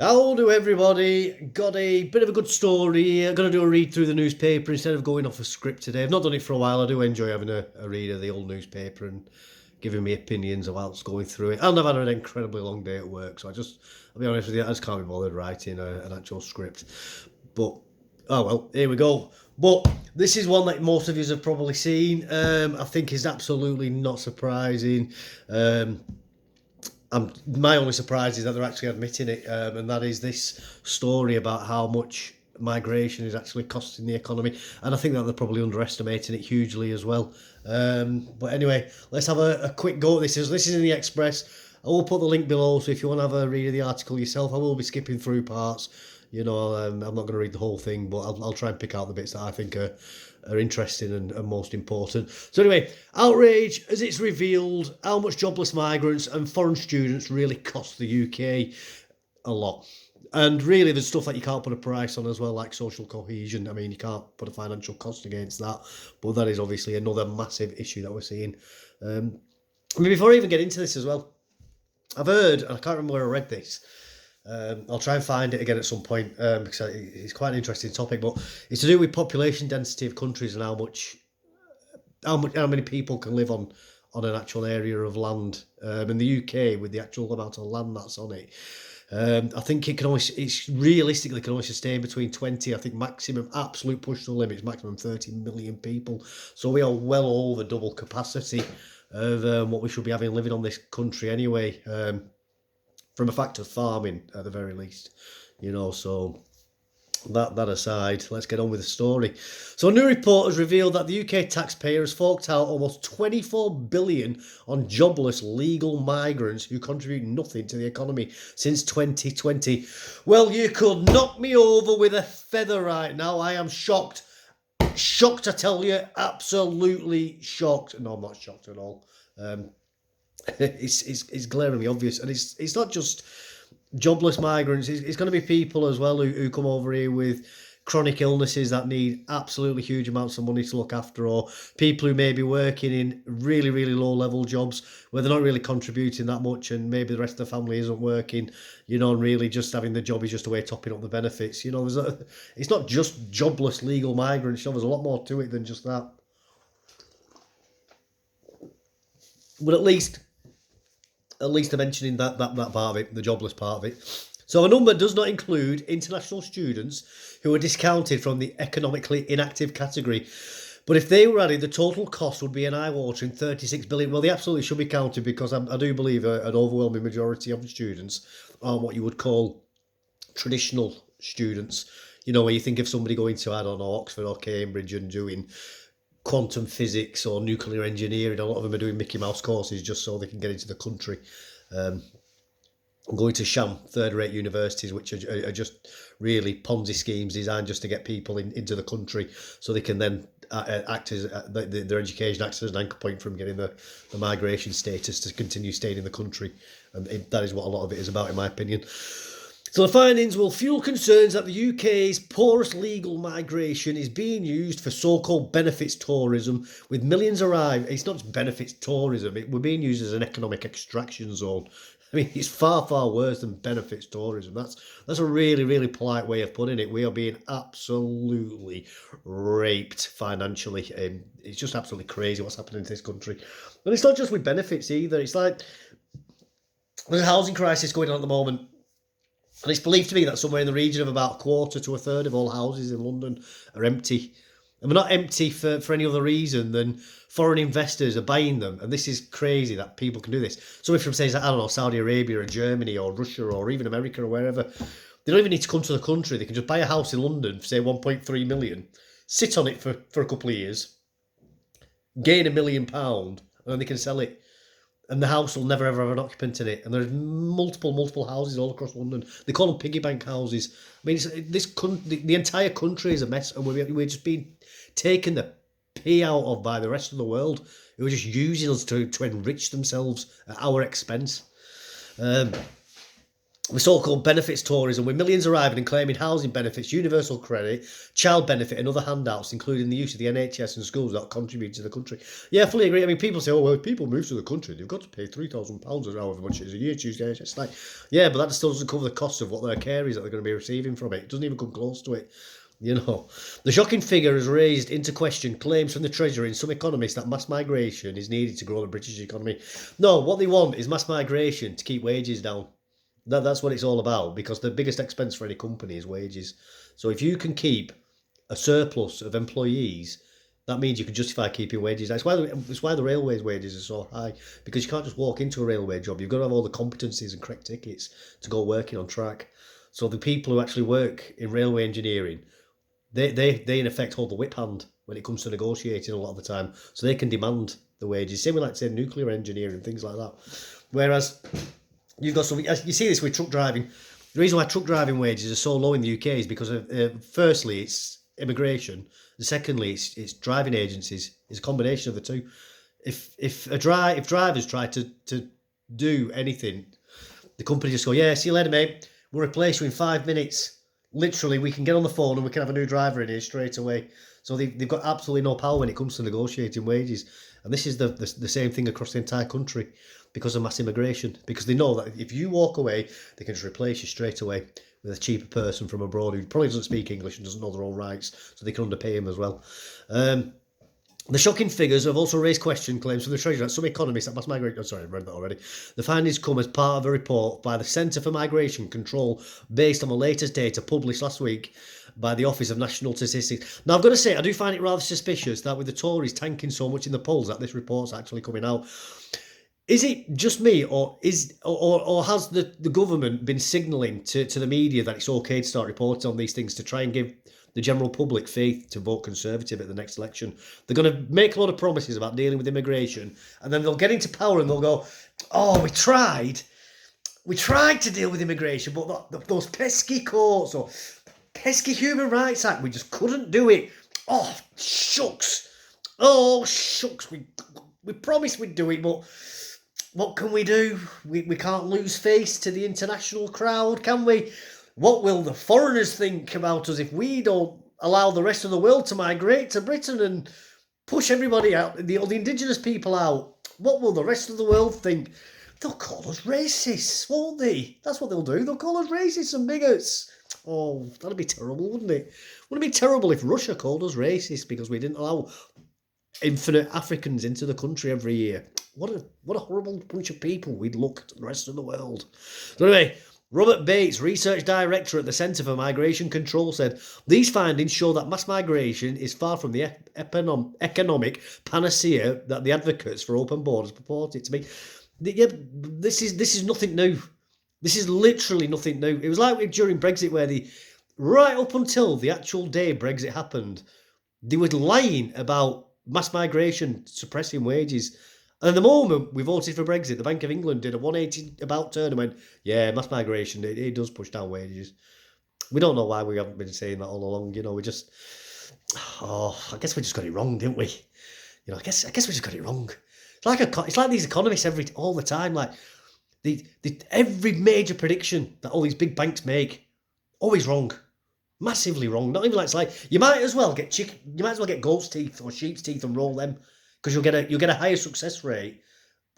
How do everybody? Got a bit of a good story. I'm going to do a read through the newspaper instead of going off a script today. I've not done it for a while. I do enjoy having a read of the old newspaper and giving me opinions of what's going through it. And I've had an incredibly long day at work, so I'll be honest with you, I just can't be bothered writing an actual script. But, oh well, here we go. But this is one that most of you have probably seen. I think is absolutely not surprising. My only surprise is that they're actually admitting it, and that is this story about how much migration is actually costing the economy, and I think that they're probably underestimating it hugely as well. But anyway, let's have a quick go at this. This is in the Express. I will put the link below, so if you want to have a read of the article yourself, I will be skipping through parts. I'm not going to read the whole thing, but I'll try and pick out the bits that I think are interesting and most important. So anyway, outrage as it's revealed how much jobless migrants and foreign students really cost the UK a lot. And really, there's stuff that you can't put a price on as well, like social cohesion. I mean, you can't put a financial cost against that, but that is obviously another massive issue that we're seeing. Before I even get into this as well, I've heard, and I can't remember where I read this, I'll try and find it again at some point because it's quite an interesting topic, but it's to do with population density of countries and how many people can live on an actual area of land. In the UK, with the actual amount of land that's on it, I think it's realistically can only sustain between 20. I think maximum absolute push to the limit is maximum 30 million people. So we are well over double capacity of what we should be having living on this country anyway. From a fact of farming at the very least, so that aside, let's get on with the story. So a new report has revealed that the UK taxpayer has forked out almost 24 billion on jobless legal migrants who contribute nothing to the economy since 2020. Well, you could knock me over with a feather right now. I am shocked. Shocked, I tell you, absolutely shocked. No, I'm not shocked at all. It's glaringly obvious, and it's not just jobless migrants. It's going to be people as well who come over here with chronic illnesses that need absolutely huge amounts of money to look after, or people who may be working in really, really low level jobs where they're not really contributing that much, and maybe the rest of the family isn't working, and really just having the job is just a way of topping up the benefits. It's not just jobless legal migrants. There's a lot more to it than just that. But at least they're mentioning that part of it, the jobless part of it. So a number does not include international students who are discounted from the economically inactive category. But if they were added, the total cost would be an eye-watering 36 billion. Well, they absolutely should be counted, because I do believe an overwhelming majority of the students are what you would call traditional students. Where you think of somebody going to, I don't know, Oxford or Cambridge and doing quantum physics or nuclear engineering. A lot of them are doing Mickey Mouse courses just so they can get into the country. Going to sham third-rate universities, which are just really Ponzi schemes designed just to get people into the country so they can then act as their education acts as an anchor point from getting the migration status to continue staying in the country. And that is what a lot of it is about, in my opinion. So the findings will fuel concerns that the UK's porous legal migration is being used for so-called benefits tourism, with millions arriving. It's not just benefits tourism, we're being used as an economic extraction zone. I mean, it's far, far worse than benefits tourism. That's a really, really polite way of putting it. We are being absolutely raped financially. It's just absolutely crazy what's happening in this country. But it's not just with benefits either. It's like there's a housing crisis going on at the moment. And it's believed to be that somewhere in the region of about a quarter to a third of all houses in London are empty. And they're not empty for any other reason than foreign investors are buying them. And this is crazy that people can do this. Somebody from, say, I don't know, Saudi Arabia or Germany or Russia or even America or wherever, they don't even need to come to the country. They can just buy a house in London for, say, 1.3 million, sit on it for a couple of years, gain £1 million, and then they can sell it. And the house will never ever have an occupant in it. And there's multiple houses all across London. They call them piggy bank houses. I mean, the entire country is a mess, and we're just being taken the pee out of by the rest of the world, who are just using us to enrich themselves at our expense. the so-called benefits tourism, with millions arriving and claiming housing benefits, universal credit, child benefit, and other handouts, including the use of the NHS and schools that contribute to the country. Yeah, I fully agree. I mean, people say, oh, well, if people move to the country, they've got to pay £3,000 or however much it is a year to use the NHS. It's like, yeah, but that still doesn't cover the cost of what their care is that they're going to be receiving from it. It doesn't even come close to it. You know, the shocking figure has raised into question claims from the Treasury and some economists that mass migration is needed to grow the British economy. No, what they want is mass migration to keep wages down. That's what it's all about, because the biggest expense for any company is wages. So if you can keep a surplus of employees, that means you can justify keeping wages. That's why the railways wages are so high, because you can't just walk into a railway job. You've got to have all the competencies and correct tickets to go working on track. So the people who actually work in railway engineering, they in effect hold the whip hand when it comes to negotiating a lot of the time. So they can demand the wages. Same with, like, say, nuclear engineering, things like that. Whereas you've got something. You see this with truck driving. The reason why truck driving wages are so low in the UK is because of, firstly, it's immigration, and secondly, it's driving agencies. It's a combination of the two. If drivers try to do anything, the company just go, yeah, see you later, mate. We'll replace you in 5 minutes. Literally, we can get on the phone and we can have a new driver in here straight away. So they've got absolutely no power when it comes to negotiating wages. And this is the same thing across the entire country because of mass immigration. Because they know that if you walk away, they can just replace you straight away with a cheaper person from abroad who probably doesn't speak English and doesn't know their own rights, so they can underpay him as well. The shocking figures have also raised claims from the Treasury that some economists that mass migration... Oh, sorry, I've read that already. The findings come as part of a report by the Centre for Migration Control based on the latest data published last week by the Office of National Statistics. Now, I've got to say, I do find it rather suspicious that with the Tories tanking so much in the polls that this report's actually coming out. Is it just me, or has the government been signalling to the media that it's okay to start reporting on these things to try and give the general public faith to vote Conservative at the next election? They're going to make a lot of promises about dealing with immigration, and then they'll get into power and they'll go, oh, we tried to deal with immigration, but those pesky courts or pesky Human Rights Act, we just couldn't do it. Oh, shucks. We promised we'd do it, but what can we do? We can't lose face to the international crowd, can we? What will the foreigners think about us if we don't allow the rest of the world to migrate to Britain and push everybody out, the indigenous people out? What will the rest of the world think? They'll call us racists, won't they? That's what they'll do. They'll call us racists and bigots. Oh, that'd be terrible, wouldn't it? Wouldn't it be terrible if Russia called us racist because we didn't allow infinite Africans into the country every year? What a horrible bunch of people we'd look to the rest of the world. So anyway, Robert Bates, Research Director at the Centre for Migration Control, said, these findings show that mass migration is far from the economic panacea that the advocates for open borders purport it to be. Yeah, this is nothing new. This is literally nothing new. It was like during Brexit where right up until the actual day Brexit happened, they were lying about mass migration suppressing wages. And the moment we voted for Brexit, the Bank of England did a 180 about turn and went, yeah, mass migration, it does push down wages. We don't know why we haven't been saying that all along. You know, I guess we just got it wrong, didn't we? You know, I guess we just got it wrong. It's like these economists all the time, like every major prediction that all these big banks make, always wrong. Massively wrong. Not even like, it's like you might as well get goat's teeth or sheep's teeth and roll them, because you'll get a higher success rate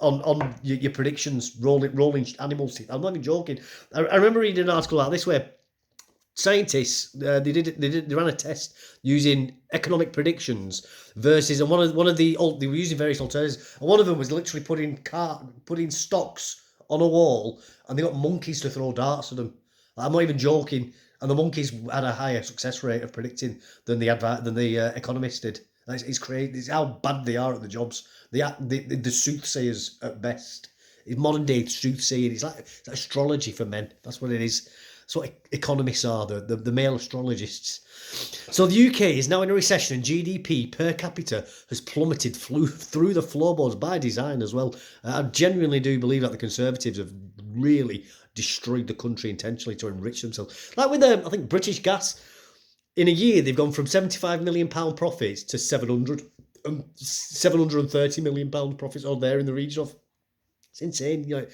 on your predictions rolling animals teeth. I'm not even joking. I remember reading an article like this where scientists they ran a test using economic predictions versus, and one of they were using various alternatives, and one of them was literally putting stocks on a wall, and they got monkeys to throw darts at them. I'm not even joking. And the monkeys had a higher success rate of predicting than the economists did. It's crazy. It's how bad they are at the jobs. The soothsayers at best. It's modern day soothsaying. It's like astrology for men. That's what it is. That's what economists are. The male astrologists. So the UK is now in a recession, and GDP per capita has plummeted through the floorboards by design as well. I genuinely do believe that the Conservatives have really destroyed the country intentionally to enrich themselves. Like with I think British Gas, in a year they've gone from £75 million profits to 730 million pound profits, or there in the region of. It's insane, you know,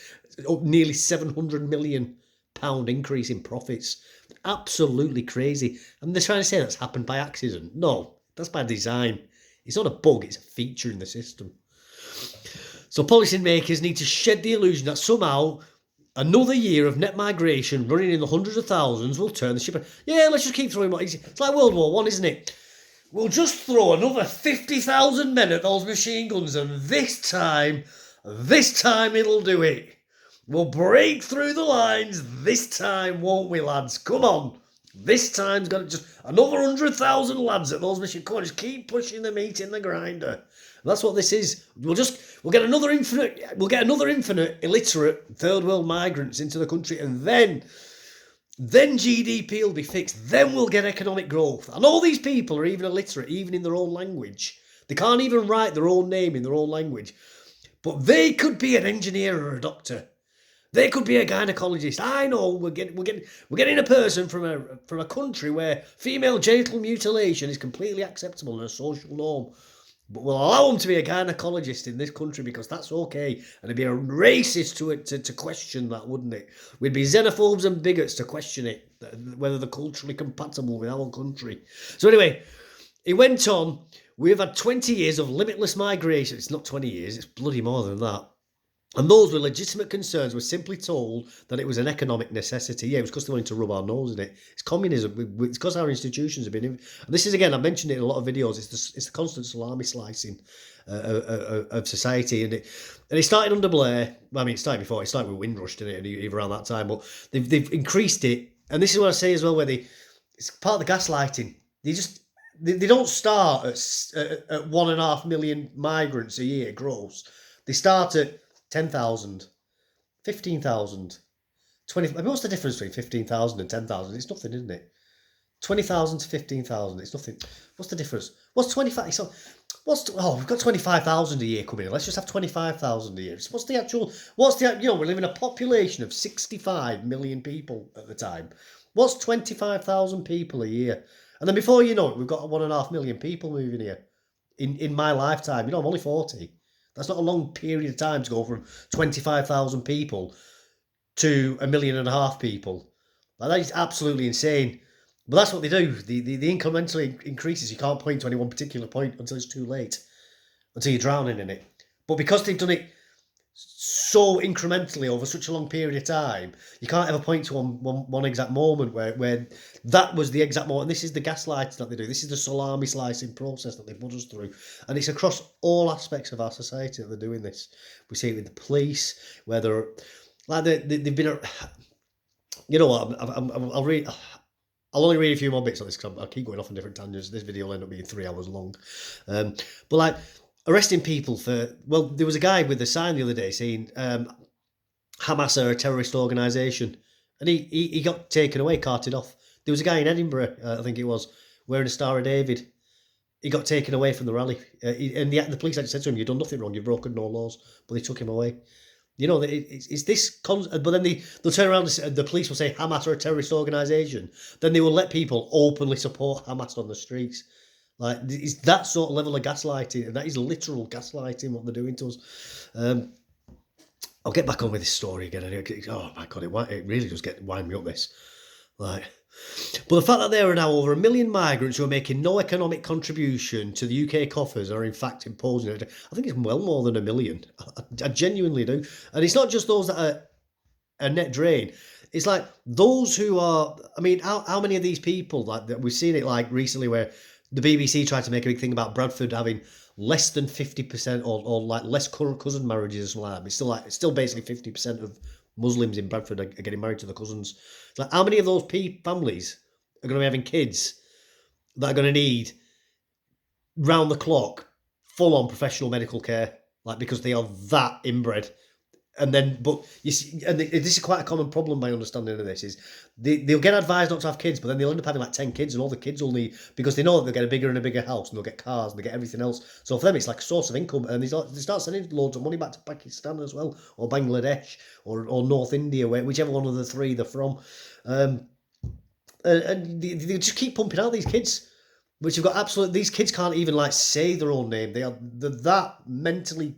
nearly 700 million pound increase in profits. Absolutely crazy. And they're trying to say that's happened by accident. No, that's by design. It's not a bug, it's a feature in the system. So policymakers need to shed the illusion that somehow another year of net migration running in the hundreds of thousands will turn the ship. Yeah, let's just keep throwing more. It's like World War One, isn't it? We'll just throw another 50,000 men at those machine guns, and this time it'll do it. We'll break through the lines this time, won't we, lads? Come on. This time's got just another 100,000 lads at those machine. Come on, just keep pushing the meat in the grinder. And that's what this is. We'll get another infinite illiterate third world migrants into the country, and then GDP will be fixed. Then we'll get economic growth. And all these people are even illiterate, even in their own language. They can't even write their own name in their own language. But they could be an engineer or a doctor. They could be a gynecologist. I know we're getting a person from a country where female genital mutilation is completely acceptable and a social norm. But we'll allow them to be a gynecologist in this country because that's okay. And it'd be a racist to question that, wouldn't it? We'd be xenophobes and bigots to question it, whether they're culturally compatible with our country. So anyway, it went on. We've had 20 years of limitless migration. It's not 20 years, it's bloody more than that. And those with legitimate concerns were simply told that it was an economic necessity. Yeah, it was because they wanted to rub our nose in it. It's communism. It's because our institutions have been... And this is, again, I've mentioned it in a lot of videos, it's the constant salami slicing of society. And it started under Blair. Well, I mean, it started before. It started with Windrush, didn't it, even around that time. But they've increased it. And this is what I say as well, where it's part of the gaslighting. They don't start at 1.5 million migrants a year gross. They start at 10,000, 15,000, 20. I mean, what's the difference between 15,000 and 10,000? It's nothing, isn't it? 20,000 to 15,000. It's nothing. What's the difference? What's 25? We've got 25,000 a year coming in. Let's just have 25,000 a year. We're living in a population of 65 million people at the time. What's 25,000 people a year? And then before you know it, we've got 1.5 million people moving here in my lifetime. I'm only 40. That's not a long period of time to go from 25,000 people to 1.5 million people. That is absolutely insane. But that's what they do. The incrementally increases. You can't point to any one particular point until it's too late, until you're drowning in it. But because they've done it so incrementally over such a long period of time, you can't ever point to one exact moment where that was the exact moment. And this is the gaslighting that they do. This is the salami slicing process that they put us through. And it's across all aspects of our society that they're doing this. We see it with the police, where they've been... You know what, I'll only read a few more bits on this because I keep going off on different tangents. This video will end up being 3 hours long. But arresting people for... Well, there was a guy with a sign the other day saying Hamas are a terrorist organisation. And he got taken away, carted off. There was a guy in Edinburgh, I think it was, wearing a Star of David. He got taken away from the rally. And the police actually said to him, "You've done nothing wrong, you've broken no laws." But they took him away. You know, it's this... But then they'll turn around and the police will say Hamas are a terrorist organisation. Then they will let people openly support Hamas on the streets. It's that sort of level of gaslighting, and that is literal gaslighting what they're doing to us. I'll get back on with this story again. Oh my God, it really does wind me up, this. But the fact that there are now over 1 million migrants who are making no economic contribution to the UK coffers are in fact imposing it. I think it's well more than 1 million. I genuinely do. And it's not just those that are a net drain. It's like those who are... I mean, how many of these people, that we've seen it recently where the BBC tried to make a big thing about Bradford having less than 50% or less cousin marriages or something like that. It's still basically 50% of Muslims in Bradford are getting married to the cousins. It's how many of those families are going to be having kids that are going to need round the clock full on professional medical care, because they are that inbred? And then, but you see, and this is quite a common problem. My understanding of this is they'll get advised not to have kids, but then they'll end up having 10 kids, and all the kids will need, because they know that they'll get a bigger and a bigger house, and they'll get cars, and they get everything else. So for them, it's like a source of income, and they start sending loads of money back to Pakistan as well, or Bangladesh, or North India, whichever one of the three they're from, and they just keep pumping out these kids. Which you've got these kids can't even say their own name. They're that mentally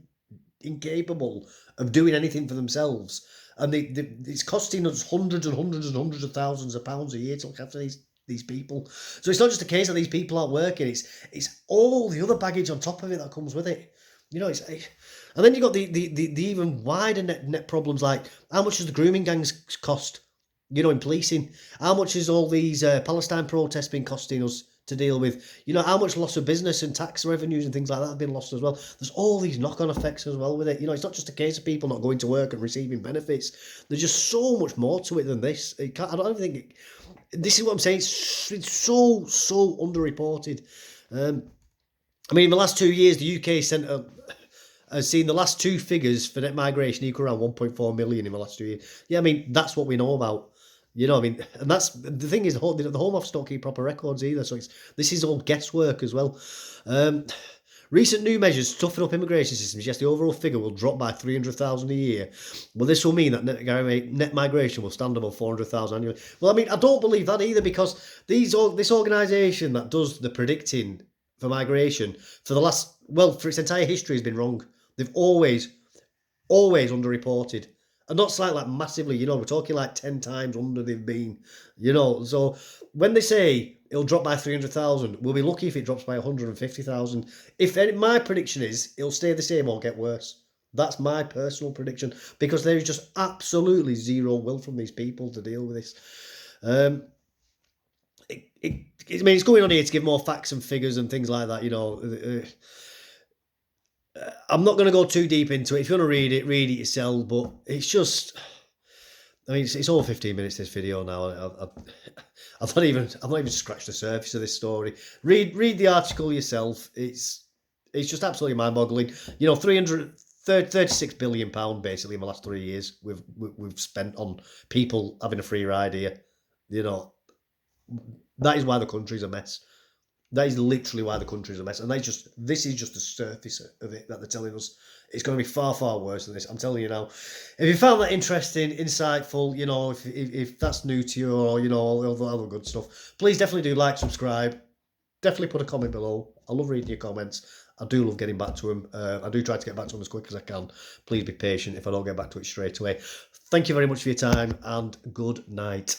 incapable of doing anything for themselves, and it's costing us hundreds and hundreds and hundreds of thousands of pounds a year to look after these people. So it's not just a case that these people aren't working; it's all the other baggage on top of it that comes with it. You know, and then you've got the even wider net problems, like how much does the grooming gangs cost? You know, in policing, how much is all these Palestine protests been costing us to deal with? You know, how much loss of business and tax revenues and things like that have been lost as well. There's all these knock-on effects as well with it. You know, it's not just a case of people not going to work and receiving benefits. There's just so much more to it than this. I don't even think this is what I'm saying. It's so underreported. I mean, in the last 2 years, the UK has seen the last two figures for net migration equal around 1.4 million in the last 2 years. Yeah, I mean, that's what we know about. You know, I mean, and that's the thing is, the Home Office don't keep proper records either. So this is all guesswork as well. Recent new measures to toughen up immigration systems. Yes, the overall figure will drop by 300,000 a year. Well, this will mean that net migration will stand above 400,000 annually. Well, I mean, I don't believe that either, because this organisation that does the predicting for migration for for its entire history has been wrong. They've always underreported. And not slightly, like massively, you know, we're talking like 10 times under they've been, you know. So when they say it'll drop by 300,000, we'll be lucky if it drops by 150,000. My prediction is it'll stay the same or get worse. That's my personal prediction, because there is just absolutely zero will from these people to deal with this. I mean, it's going on here to give more facts and figures and things like that, you know. I'm not going to go too deep into it. If you want to read it yourself. But it's just, I mean, it's over 15 minutes. This video now. I've not even scratched the surface of this story. Read the article yourself. It's just absolutely mind-boggling. You know, 36 billion pound basically in the last 3 years we've spent on people having a free ride here. You know, that is why the country's a mess. That is literally why the country's a mess. And this is just the surface of it that they're telling us. It's going to be far, far worse than this. I'm telling you now. If you found that interesting, insightful, you know, if that's new to you, or, you know, all the other good stuff, please definitely do like, subscribe. Definitely put a comment below. I love reading your comments. I do love getting back to them. I do try to get back to them as quick as I can. Please be patient if I don't get back to it straight away. Thank you very much for your time, and good night.